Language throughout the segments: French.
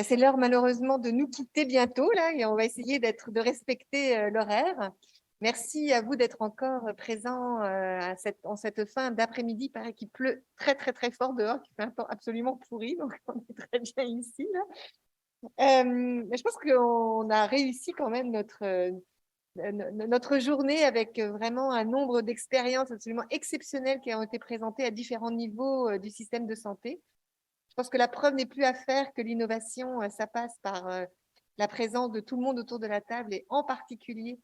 C'est l'heure malheureusement de nous quitter bientôt là, et on va essayer de respecter l'horaire. Merci à vous d'être encore présents en cette fin d'après-midi. Il paraît qu'il pleut très très très fort dehors, qu'il fait un temps absolument pourri, donc on est très bien ici là. Mais je pense qu'on a réussi quand même notre journée avec vraiment un nombre d'expériences absolument exceptionnelles qui ont été présentées à différents niveaux du système de santé. Je pense que la preuve n'est plus à faire que l'innovation, ça passe par la présence de tout le monde autour de la table et en particulier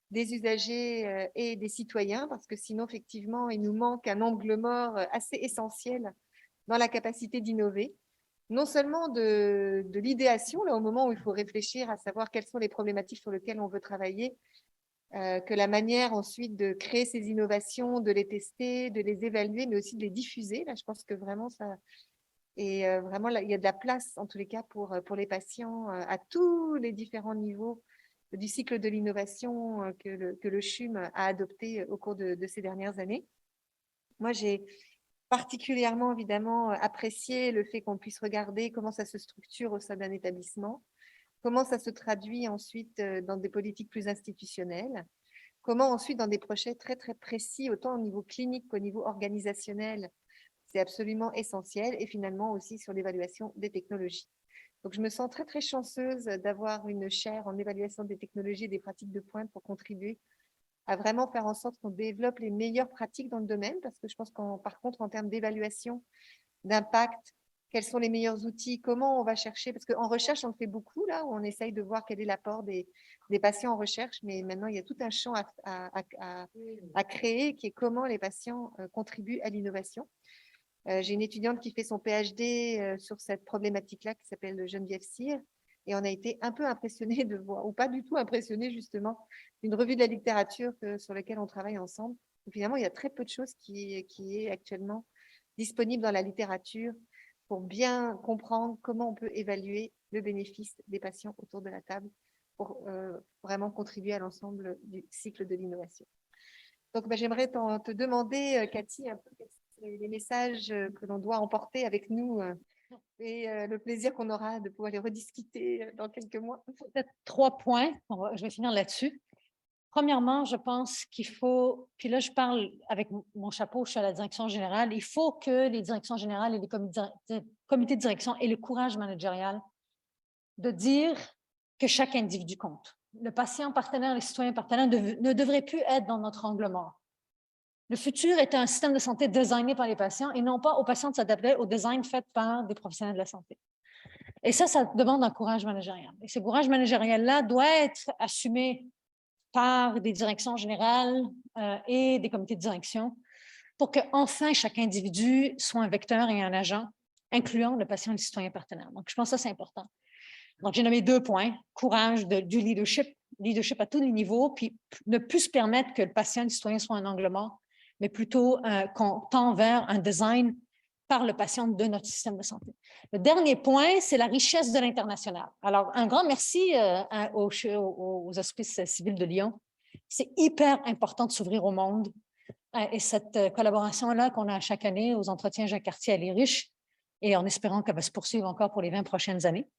des usagers et des citoyens, parce que sinon, effectivement, il nous manque un angle mort assez essentiel dans la capacité d'innover. Non seulement de l'idéation, là, au moment où il faut réfléchir à savoir quelles sont les problématiques sur lesquelles on veut travailler, que la manière ensuite de créer ces innovations, de les tester, de les évaluer, mais aussi de les diffuser. Là, je pense que vraiment, ça... Et vraiment, là, il y a de la place, en tous les cas, pour les patients à tous les différents niveaux du cycle de l'innovation que le CHUM a adopté au cours de ces dernières années. Moi, j'ai particulièrement, évidemment, apprécié le fait qu'on puisse regarder comment ça se structure au sein d'un établissement, comment ça se traduit ensuite dans des politiques plus institutionnelles, comment ensuite dans des projets très, très précis, autant au niveau clinique qu'au niveau organisationnel, c'est absolument essentiel, et finalement aussi sur l'évaluation des technologies. Donc, je me sens très, très chanceuse d'avoir une chaire en évaluation des technologies et des pratiques de pointe pour contribuer à vraiment faire en sorte qu'on développe les meilleures pratiques dans le domaine, parce que je pense par contre, en termes d'évaluation, d'impact, quels sont les meilleurs outils, comment on va chercher, parce qu'en recherche, on fait beaucoup, là, où on essaye de voir quel est l'apport des patients en recherche, mais maintenant, il y a tout un champ à créer, qui est comment les patients contribuent à l'innovation. J'ai une étudiante qui fait son PhD sur cette problématique-là, qui s'appelle Geneviève Cyr, et on a été un peu impressionnés de voir, ou pas du tout impressionnés justement, d'une revue de la littérature sur laquelle on travaille ensemble. Et finalement, il y a très peu de choses qui est actuellement disponible dans la littérature pour bien comprendre comment on peut évaluer le bénéfice des patients autour de la table pour vraiment contribuer à l'ensemble du cycle de l'innovation. Donc, j'aimerais te demander, Cathy, un peu les messages que l'on doit emporter avec nous et le plaisir qu'on aura de pouvoir les rediscuter dans quelques mois. Peut-être 3 points, je vais finir là-dessus. Premièrement, je pense qu'il faut, puis là, je parle avec mon chapeau, je suis à la direction générale, il faut que les directions générales et les comités de direction aient le courage managérial de dire que chaque individu compte. Le patient partenaire, les citoyens partenaires ne devraient plus être dans notre angle mort. Le futur est un système de santé designé par les patients et non pas aux patients de s'adapter au design fait par des professionnels de la santé. Et ça demande un courage managérial. Et ce courage managérial-là doit être assumé par des directions générales et des comités de direction pour qu'enfin chaque individu soit un vecteur et un agent, incluant le patient et le citoyen partenaire. Donc, je pense que ça, c'est important. Donc, j'ai nommé 2 points. Courage du leadership à tous les niveaux, puis ne plus se permettre que le patient et le citoyen soient un angle mort, mais plutôt qu'on tend vers un design par le patient de notre système de santé. Le dernier point, c'est la richesse de l'international. Alors, un grand merci aux Hospices civils de Lyon. C'est hyper important de s'ouvrir au monde. Et cette collaboration-là qu'on a chaque année aux entretiens Jacques Cartier, elle est riche et en espérant qu'elle va se poursuivre encore pour les 20 prochaines années.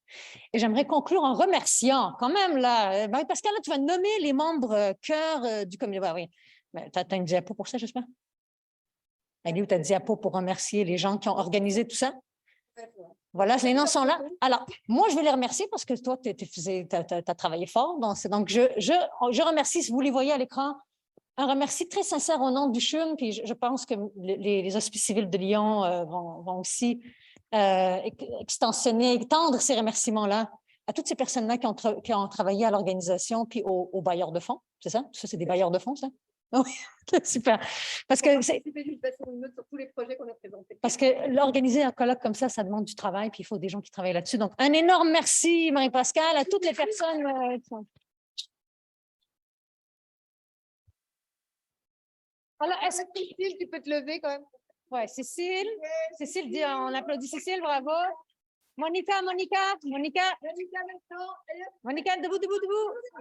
Et j'aimerais conclure en remerciant quand même, là, Marie-Pascale, là, tu vas nommer les membres cœur du comité. Oui. Tu as une diapo pour ça, j'espère? Elle est où ta diapo pour remercier les gens qui ont organisé tout ça? Voilà, les noms sont là. Alors, moi, je vais les remercier parce que toi, tu as travaillé fort. Donc, je remercie, si vous les voyez à l'écran, un remercie très sincère au nom du CHUM, puis je pense que les Hospices civils de Lyon vont aussi étendre ces remerciements-là à toutes ces personnes-là qui ont travaillé à l'organisation, puis aux bailleurs de fonds. C'est ça? Ça, c'est des bailleurs de fonds, ça? Oui, super. Parce que c'est sur tous les projets qu'on a présentés. Parce que l'organiser un colloque comme ça demande du travail, puis il faut des gens qui travaillent là-dessus. Donc, un énorme merci, Marie-Pascale, à toutes les personnes. Alors, est-ce que Cécile, tu peux te lever quand même? Oui, Cécile, dit, on applaudit Cécile, bravo. Monica, debout.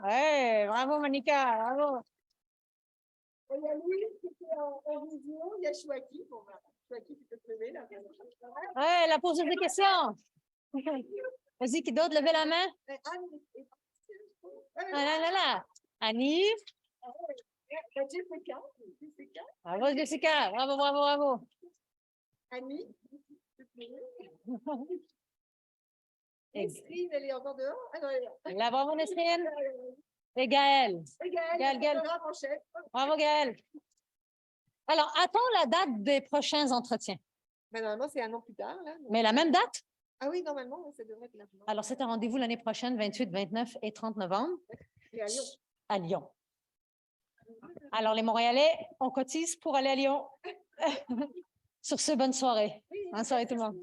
Oui, bravo, Monica, bravo. Il y a Louis qui était en visio, il y a Chouaki. Chouaki, tu peux te lever là. Oui, elle a posé des questions. Vas-y, qui d'autre? Levez la main. Ah là là là. Annie. Bravo, Jessica. Bravo, bravo, bravo. Annie. Nesrine, elle est encore dehors. Ah non, elle est là. Là, bravo, Nesrine. Et Gaëlle. Gaëlle. Gaëlle. Bravo, Gaëlle. Alors, attends la date des prochains entretiens. Ben, normalement, c'est un an plus tard. Là, Mais la même date? Ah oui, normalement, ça devrait être là. Alors, c'est un rendez-vous l'année prochaine, 28, 29 et 30 novembre. Et à Lyon. À Lyon. Alors, les Montréalais, on cotise pour aller à Lyon. Sur ce, bonne soirée. Bonne soirée tout le monde.